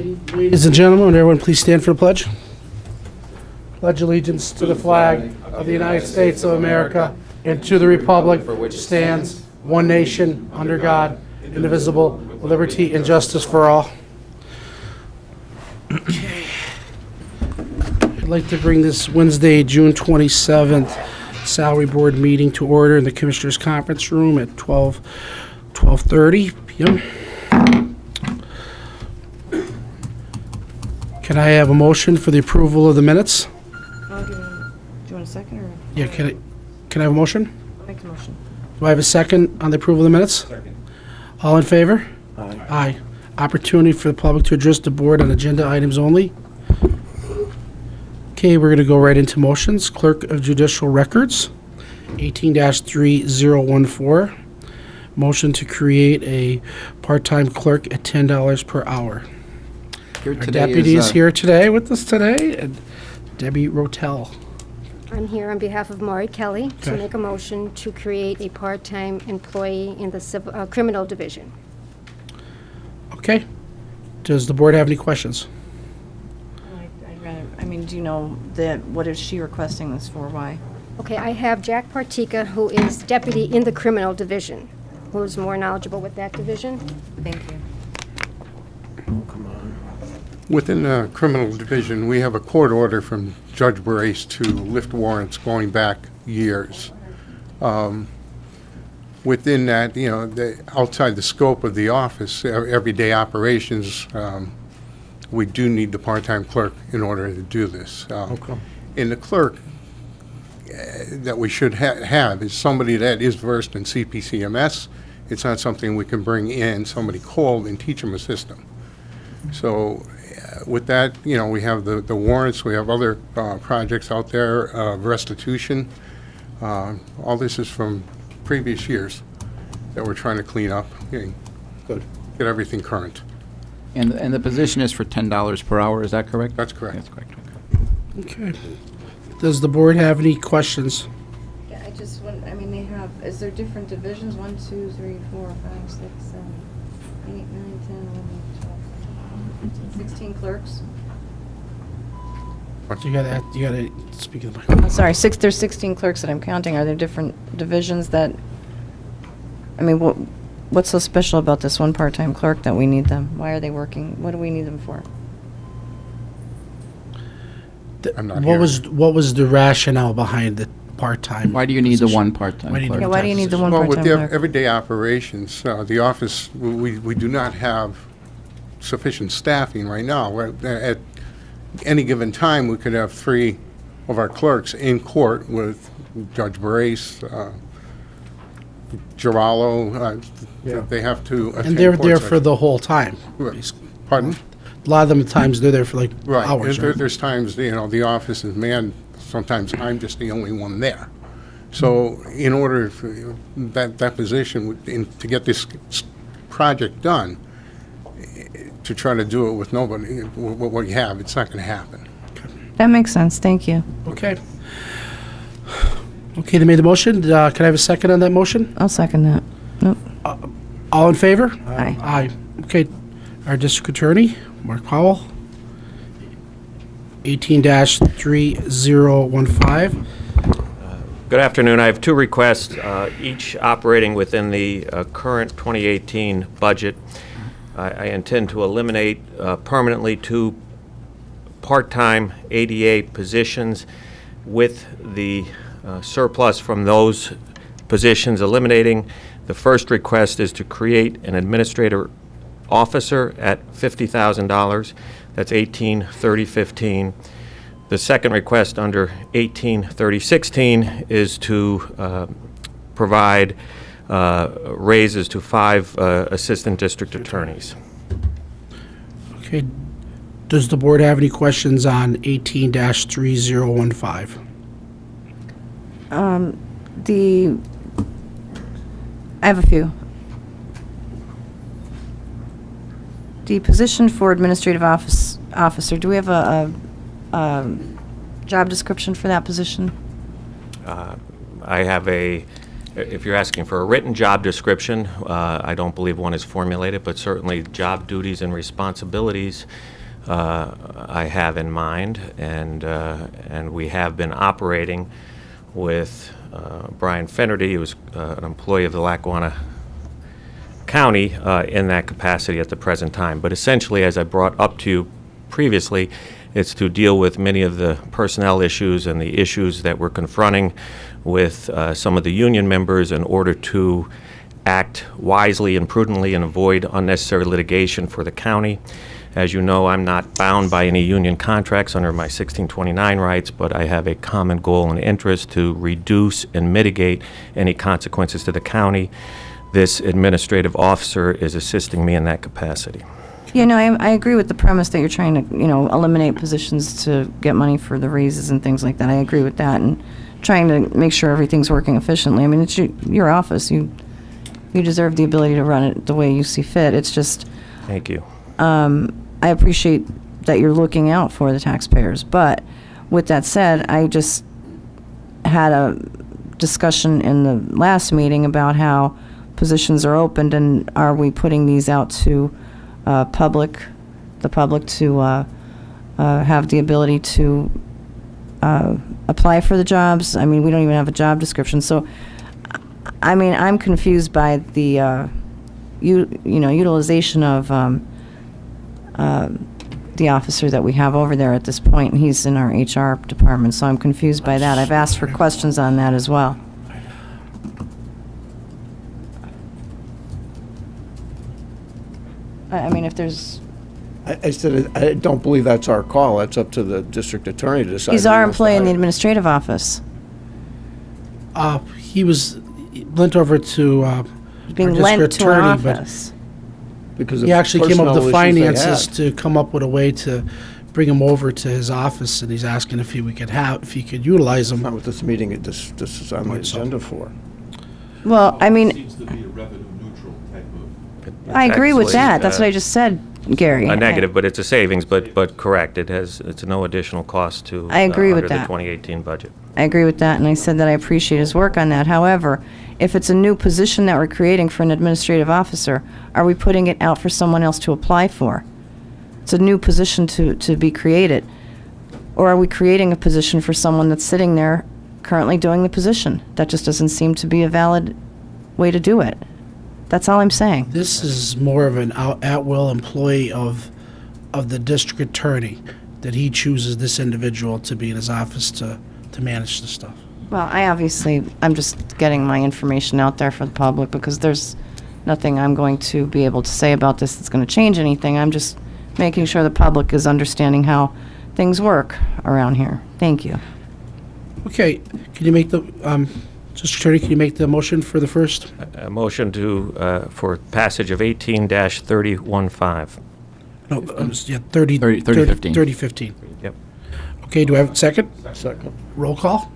Ladies and gentlemen, would everyone please stand for the pledge? Pledge allegiance to the flag of the United States of America and to the republic for which stands one nation, under God, indivisible, with liberty and justice for all. Okay. I'd like to bring this Wednesday, June 27th, Salary Board meeting to order in the Commissioners' Conference Room at 12:30 p.m. Can I have a motion for the approval of the minutes? Do you want a second or? Yeah, can I have a motion? I'll make a motion. Do I have a second on the approval of the minutes? Second. All in favor? Aye. Aye. Opportunity for the public to address the board on agenda items only. Okay, we're going to go right into motions. Clerk of Judicial Records, 18-3014. Motion to create a part-time clerk at $10 per hour. Here Our today deputy is is, here today with us today, and Debbie Rotel. I'm here on behalf of Maury Kelly to Okay. make a motion to create a part-time employee in the criminal division. Okay. Does the board have any questions? I mean, do you know what is she requesting this for? Why? Okay, I have Jack Partika, who is deputy in the criminal division, who's more knowledgeable with that division. Thank you. Within the criminal division, we have a court order from Judge Brace to lift warrants going back years. Within that, outside the scope of the office, everyday operations, we do need the part-time clerk in order to do this. In the clerk that we should have is somebody that is versed in CPCMS. It's not something we can bring in somebody cold and teach them a system. So with that, we have the warrants, we have other projects out there, restitution. All this is from previous years that we're trying to clean up, get everything current. and the position is for $10 per hour, is that correct? That's correct. That's correct. Okay. Does the board have any questions? Yeah, I just want, they have, is there different divisions? 1, 2, 3, 4, 5, 6, 7, 8, 9, 10, 11, 12, 16 clerks? You gotta speak of the mic. Sorry, there's 16 clerks that I'm counting. Are there different divisions that, what's so special about this one part-time clerk that we need them? Why are they working? What do we need them for? I'm not What here. what was the rationale behind the part-time? Why do you need the position? one part-time Why do you clerk? need Yeah, why do you need the one Well, with part-time the clerk? everyday operations, the office, we do not have sufficient staffing right now. At any given time, we could have 3 of our clerks in court with Judge Brace, Girallo. They have to attend And they're court there sessions. for the whole time. Right. Pardon? A lot of them times they're there for like Right. hours. And Right? there's times, the office is manned, sometimes I'm just the only one there. So in order for that position, to get this project done, to try to do it with nobody, what you have, it's not going to happen. That makes sense. Thank you. Okay. Okay, they made the motion. Can I have a second on that motion? I'll second that. Nope. All in favor? Aye. Aye. Okay. Our district attorney, Mark Powell, 18-3015. Good afternoon. I have 2 requests, each operating within the current 2018 budget. I intend to eliminate permanently 2 part-time ADA positions with the surplus from those positions eliminating. The first request is to create an administrator officer at $50,000. That's 18-3015. The second request under 18-3016 is to provide raises to 5 assistant district attorneys. Okay. Does the board have any questions on 18-3015? I have a few. The position for administrative officer, do we have a job description for that position? I have a If you're asking for a written job description, I don't believe one is formulated, but certainly job duties and responsibilities I have in mind, and we have been operating with Brian Fennerty, who was an employee of the Lackawanna County in that capacity at the present time. But essentially, as I brought up to you previously, it's to deal with many of the personnel issues and the issues that we're confronting with some of the union members in order to act wisely and prudently and avoid unnecessary litigation for the county. As you know, I'm not bound by any union contracts under my 1629 rights, but I have a common goal and interest to reduce and mitigate any consequences to the county. This administrative officer is assisting me in that capacity. Yeah, no, I agree with the premise that you're trying to, eliminate positions to get money for the raises and things like that. I agree with that, and trying to make sure everything's working efficiently. I mean, it's your office. You deserve the ability to run it the way you see fit. It's just, Thank you. I appreciate that you're looking out for the taxpayers. But with that said, I just had a discussion in the last meeting about how positions are opened, and are we putting these out to the public to have the ability to apply for the jobs? I mean, we don't even have a job description. So, I mean, I'm confused by the utilization of the officer that we have over there at this point, and he's in our HR department, so I'm confused by that. I've asked for questions on that as well. I mean, if there's... I said, I don't believe that's our call. That's up to the district attorney to decide. He's our employee in the administrative office. He was lent over to our Being district lent to our attorney, but office. Because he of actually came up with the personnel issues they finances had. to come up with a way to bring him over to his office, and he's asking if he could utilize him. Not with this meeting, this is on the Right, so- agenda for. Well, I mean, Seems to be a revenue neutral type of. I agree with Actually, that. That's what I just said, Gary. A negative, but it's a savings, but correct. It's no additional cost to. I agree with under that. the 2018 budget. I agree with that, and I said that I appreciate his work on that. However, if it's a new position that we're creating for an administrative officer, are we putting it out for someone else to apply for? It's a new position to be created. Or are we creating a position for someone that's sitting there currently doing the position? That just doesn't seem to be a valid way to do it. That's all I'm saying. This is more of an at-will employee of the district attorney, that he chooses this individual to be in his office to manage the stuff. Well, I'm just getting my information out there for the public, because there's nothing I'm going to be able to say about this that's going to change anything. I'm just making sure the public is understanding how things work around here. Thank you. Okay, can you make the, District Attorney, can you make the motion for the first? A motion for passage of 18-3015. No, yeah, 3015. 3015. Yep. Okay, do I have a second? Second. Roll call?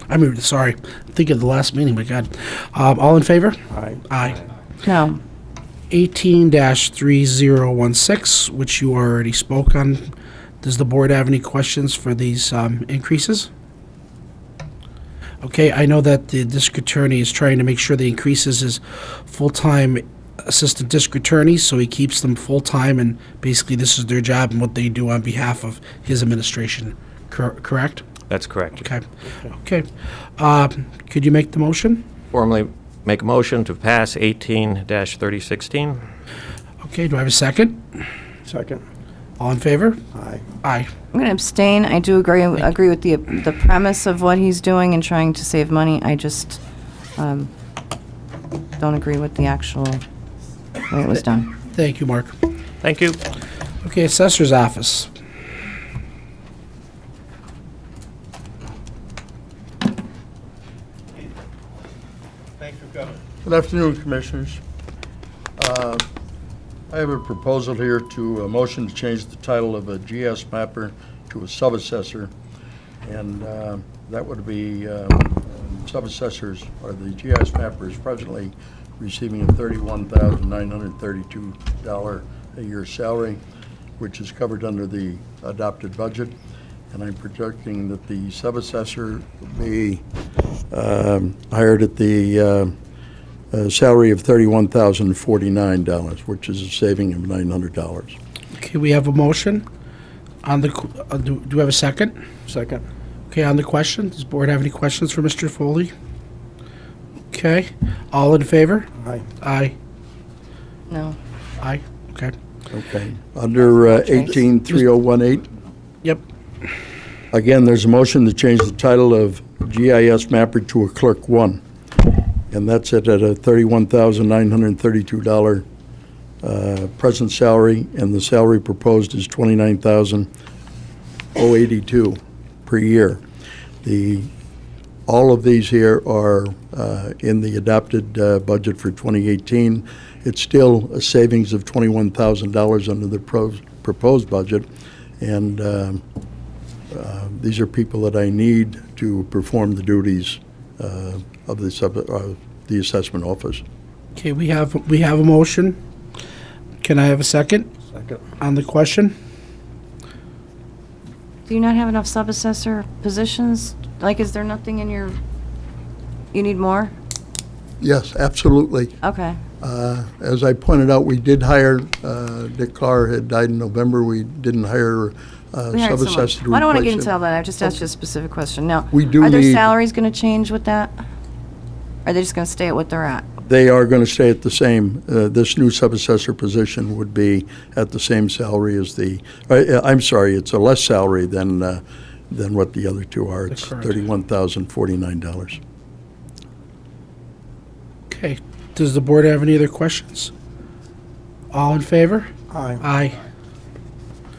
I mean, sorry, I'm thinking of the last meeting, my God. All in favor? Aye. Aye. No. 18-3016, which you already spoke on. Does the board have any questions for these increases? Okay, I know that the district attorney is trying to make sure the increases his full-time assistant district attorneys, so he keeps them full-time, and basically this is their job and what they do on behalf of his administration, correct? That's correct. Okay. Could you make the motion? Formally make a motion to pass 18-3016. Okay, do I have a second? Second. All in favor? Aye. Aye. I'm going to abstain. I do agree with the premise of what he's doing and trying to save money. I just don't agree with the actual way it was done. Thank you, Mark. Thank you. Okay, Assessor's Office. Good afternoon, Commissioners. I have a proposal here to, a motion to change the title of a GS mapper to a sub-assessor, and that would be sub-assessors, or the GS mapper is presently receiving a $31,932 a year salary, which is covered under the adopted budget, and I'm projecting that the sub-assessor will be hired at the salary of $31,049, which is a saving of $900. Okay, we have a motion on the, do we have a second? Second. Okay, on the question, does the board have any questions for Mr. Foley? Okay, all in favor? Aye. Aye. No. Aye, okay. Okay. Under 183018, Yep, again, there's a motion to change the title of GIS mapper to a Clerk 1, and that's at a $31,932 present salary, and the salary proposed is $29,082 per year. All of these here are in the adopted budget for 2018. It's still a savings of $21,000 under the proposed budget, and these are people that I need to perform the duties of the assessment office. okay, we have a motion. Can I have a second? Second. On the question? Do you not have enough sub-assessor positions? Like, is there nothing in your, you need more? Yes, absolutely. Okay. As I pointed out, we did hire, Dick Carr had died in November. We didn't hire We hired sub-assessor to someone. I don't want to get replace into all him. that. I just asked you a specific question. Now, We do are their need- salaries going to change with that? Are they just going to stay at what they're at? They are going to stay at the same, this new sub-assessor position would be at the same salary as the, I'm sorry, it's a less salary than what the other two are. It's current. $31,049. Okay, does the board have any other questions? All in favor? Aye. Aye.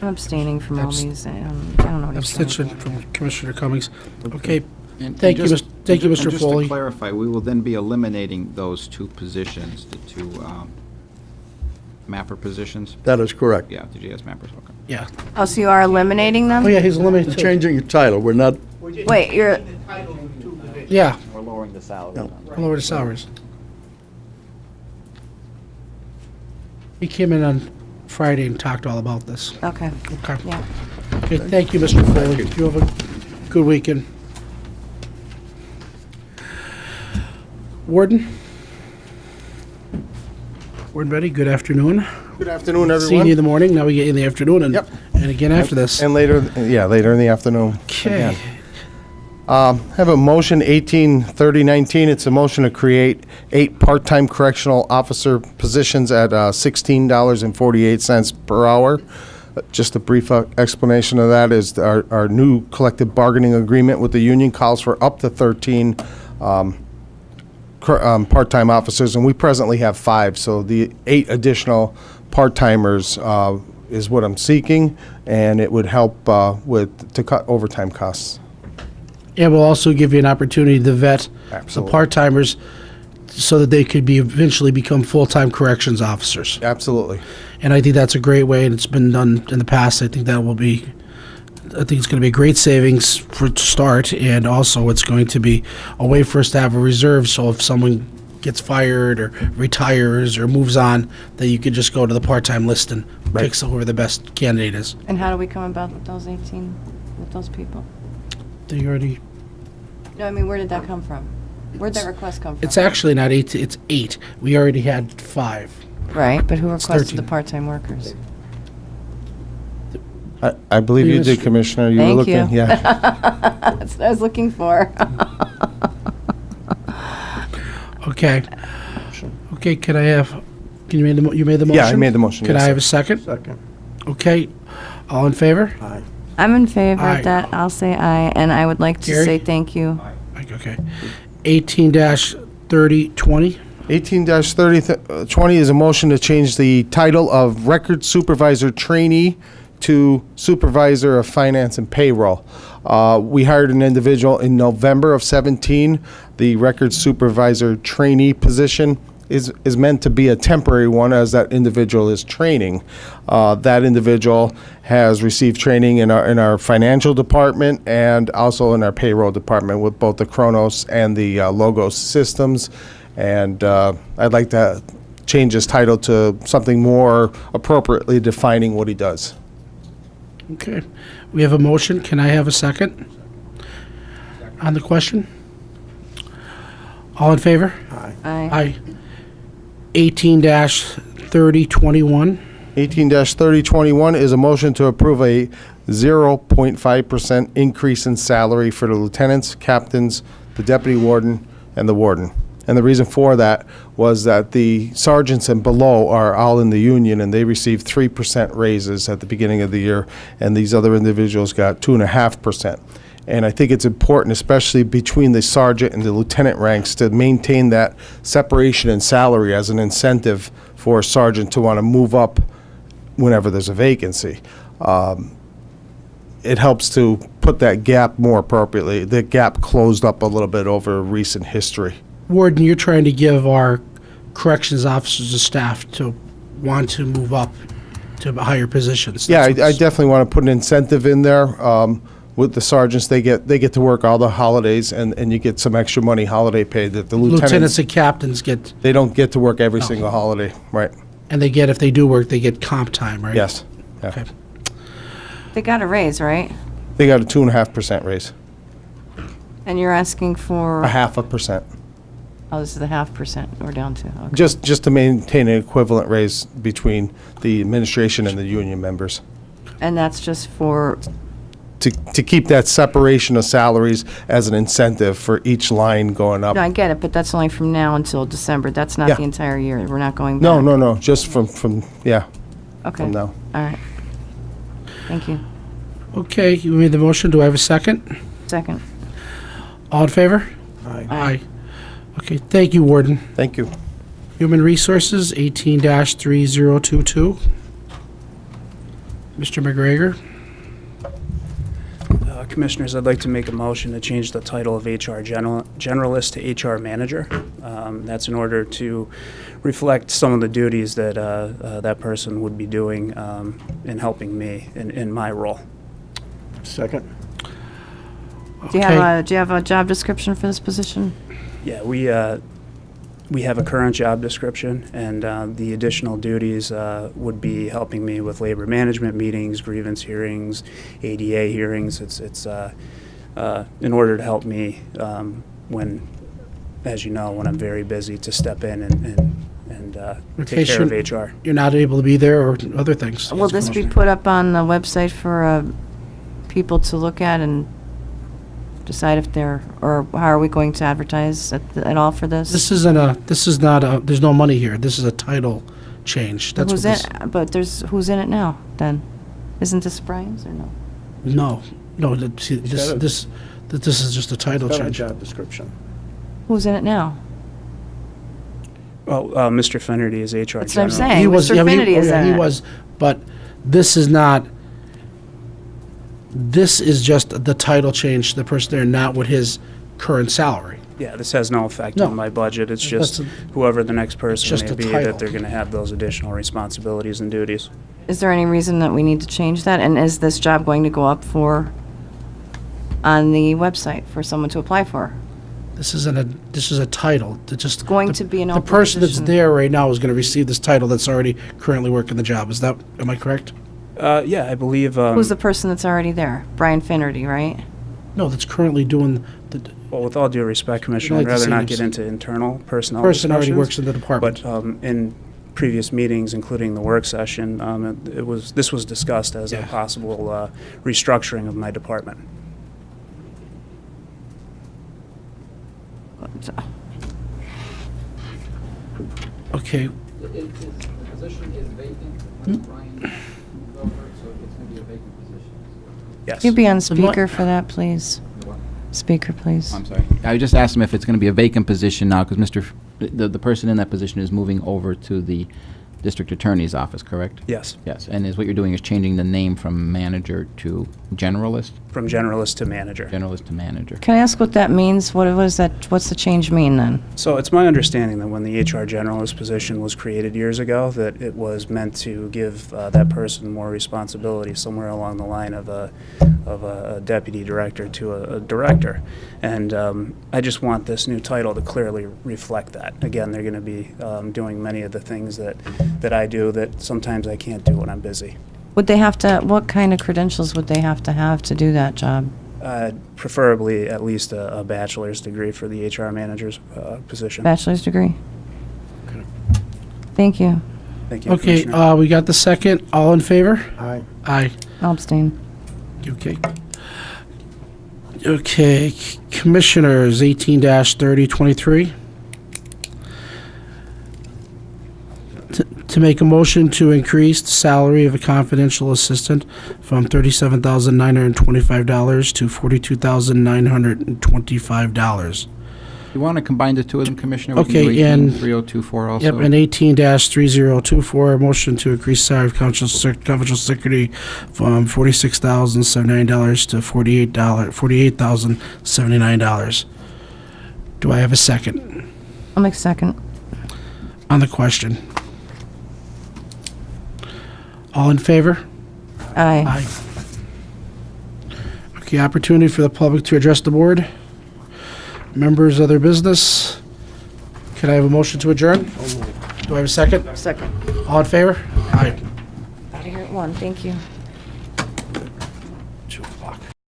I'm abstaining from all these. I don't know what he's saying. Abstention from Commissioner Cummings. Okay, And Thank you, just- thank you, and Mr. just Foley. to clarify, we will then be eliminating those two positions, the two mapper positions? That is correct. Yeah, the GS mappers, okay. yeah. Oh, so you are eliminating them? Oh, yeah, he's eliminated too. Changing your title, we're not, Wait, you're, Yeah, We're lowering the salary. No. lower the salaries. He came in on Friday and talked all about this. okay, Okay. yeah. Okay, thank you, Mr. Foley. You have a good weekend. Warden? Warden Betty, good afternoon. Good afternoon, everyone. Seen you in the morning, now we get you in the afternoon and, Yep. and again after this. And later, later in the afternoon. Okay. Have a motion 183019. It's a motion to create 8 part-time correctional officer positions at $16.48 per hour. Just a brief explanation of that is our new collective bargaining agreement with the union calls for up to 13 part-time officers, and we presently have 5. So the 8 additional part-timers is what I'm seeking, and it would help to cut overtime costs. And we'll also give you an opportunity to vet the Absolutely. part-timers so that they could be eventually become full-time corrections officers. Absolutely. And I think that's a great way, and it's been done in the past. I think that will be, I think it's going to be a great savings for to start, and also it's going to be a way for us to have a reserve, so if someone gets fired or retires or moves on, that you could just go to the part-time list and pick whoever the best candidate is. And how do we come about with those 18, with those people? They already, No, I mean, where did that come from? Where'd that request come from? it's actually not 8, it's 8. We already had 5. Right, but who requested 13. the part-time workers? I believe you did, Commissioner. You were Thank looking, you. yeah. That's what I was looking for. Okay. Okay, can I have, you made the motion? Yeah, I made the motion, Can I yes, have a second? Second. Okay, all in favor? Aye. I'm in favor Aye. of that. I'll say aye, and I would like to Gary? say thank you. Okay. 18-3020. 18-3020 is a motion to change the title of Record Supervisor Trainee to Supervisor of Finance and Payroll. We hired an individual in November of 17. The Record Supervisor Trainee position is meant to be a temporary one as that individual is training. That individual has received training in our financial department and also in our payroll department with both the Kronos and the Logos systems. And I'd like to change his title to something more appropriately defining what he does. Okay. We have a motion. Can I have a second? On the question? All in favor? Aye. Aye. 18-3021. 18-3021 is a motion to approve a 0.5% increase in salary for the lieutenants, captains, the deputy warden, and the warden. And the reason for that was that the sergeants and below are all in the union, and they received 3% raises at the beginning of the year, and these other individuals got 2.5%. And I think it's important, especially between the sergeant and the lieutenant ranks, to maintain that separation in salary as an incentive for a sergeant to want to move up whenever there's a vacancy. It helps to put that gap more appropriately. The gap closed up a little bit over recent history. Warden, you're trying to give our corrections officers and staff to want to move up to higher positions. Yeah, That's I what's- definitely want to put an incentive in there. With the sergeants, they get to work all the holidays, and you get some extra money, holiday pay, that the Lieutenants lieutenants, and captains get, they don't get to work every single holiday, right? and they get, if they do work, they get comp time, right? Yes. Yeah. Okay. They got a raise, right? They got a 2.5% raise, And you're asking for, 0.5%. oh, this is the 0.5% we're down to. Okay. Just to maintain an equivalent raise between the administration and the union members. And that's just for, To keep that separation of salaries as an incentive for each line going up. no, I get it, but that's only from now until December. That's not Yeah. the entire year. We're not going back. No, just from Okay. from now. All right. Thank you. Okay, you made the motion. Do I have a second? Second. All in favor? Aye. Okay, thank you, Warden. Thank you. Human Resources, 18-3022. Mr. McGregor. Commissioners, I'd like to make a motion to change the title of HR generalist to HR manager. That's in order to reflect some of the duties that that person would be doing in helping me in my role. Second. Do you have a job description for this position? Yeah, we have a current job description, and the additional duties would be helping me with labor management meetings, grievance hearings, ADA hearings. It's in order to help me when, as you know, when I'm very busy, to step in and take care of HR. You're not able to be there, or other things? Will this be put up on the website for people to look at and decide if they're, or how are we going to advertise at all for this? This is not a, there's no money here. This is a title change. That's Who's what this. in, but who's in it now, then? Isn't this Brian's, or no? No, see, this is just a title Got a change. job description. Who's in it now? Well, Mr. Finnerty is HR That's what I'm general. saying. He was, Mr. yeah, Finnerty is in he it. was, but this is not, this is just the title change, the person there, not with his current salary. Yeah, this has no effect No. on my budget. It's just That's whoever the next person just may a be, title. that they're going to have those additional responsibilities and duties. Is there any reason that we need to change that? And is this job going to go up on the website for someone to apply for? This is a title. It's just Going to be an the open person that's position. there right now is going to receive this title that's already currently working the job. Am I correct? Yeah, I believe. Who's the person that's already there? Brian Finnerty, right? No, that's currently doing the Well, with all due respect, Commissioner, like I'd to rather see not names. get into internal personnel person already discussions, works in the department. But in previous meetings, including the work session, this was discussed as a Yeah. possible restructuring of my department. Okay, The position is vacant when Brian moved over, so it's going to be a vacant position. Yes. Can you be on mo- speaker for that, please? What? Speaker, please. I'm sorry. I just asked him if it's going to be a vacant position now, because the person in that position is moving over to the district attorney's office, correct? Yes, Yes, and what you're doing is changing the name from manager to generalist? from generalist to manager. Generalist to manager. Can I ask what that means? What is that? What's the change mean then? So it's my understanding that when the HR generalist position was created years ago, that it was meant to give that person more responsibility, somewhere along the line of a deputy director to a director. And I just want this new title to clearly reflect that. Again, they're going to be doing many of the things that I do that sometimes I can't do when I'm busy. Would they have to, what kind of credentials would they have to do that job? Preferably at least a bachelor's degree for the HR manager's position. Bachelor's degree? Thank you. Thank you, Okay, Commissioner. we got the second. All in favor? Aye. Aye. I'll abstain. Okay. Okay, Commissioners, 18-3023. To make a motion to increase the salary of a confidential assistant from $37,925 to $42,925. You want to combine the two of them, Commissioner? We can Okay, do and- 18-3024 also. Yep, and 18-3024, a motion to increase salary of confidential secretary from $46,079 to $48,079. Do I have a second I'll make a second. on the question? All in favor? Aye. Aye. Okay, opportunity for the public to address the board. Members of their business. Can I have a motion to adjourn? Do I have a second? Second. All in favor? Aye. Out of here at 1, thank you.